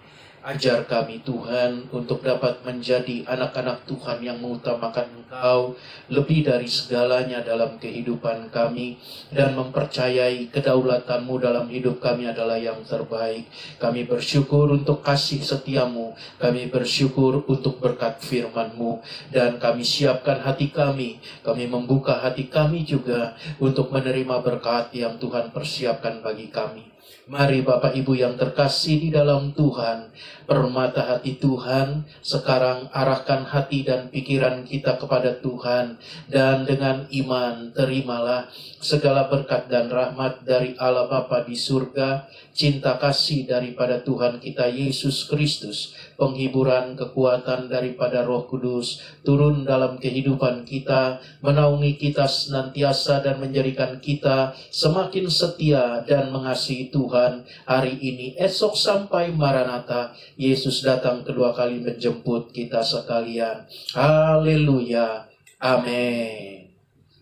Ajar kami Tuhan untuk dapat menjadi anak-anak Tuhan yang mengutamakan Engkau lebih dari segalanya dalam kehidupan kami, dan mempercayai kedaulatan-Mu dalam hidup kami adalah yang terbaik. Kami bersyukur untuk kasih setia-Mu, kami bersyukur untuk berkat firman-Mu, dan kami siapkan hati kami membuka hati kami juga untuk menerima berkat yang Tuhan persiapkan bagi kami. Mari Bapak Ibu yang terkasih di dalam Tuhan, permata hati Tuhan, sekarang arahkan hati dan pikiran kita kepada Tuhan, dan dengan iman terimalah segala berkat dan rahmat dari Allah Bapa di surga, cinta kasih daripada Tuhan kita Yesus Kristus, penghiburan kekuatan daripada Roh Kudus, turun dalam kehidupan kita, menaungi kita senantiasa dan menjadikan kita semakin setia dan mengasihi Tuhan hari ini, esok sampai Maranatha, Yesus datang kedua kali menjemput kita sekalian. Haleluya. Amin.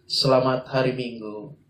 Selamat hari Minggu.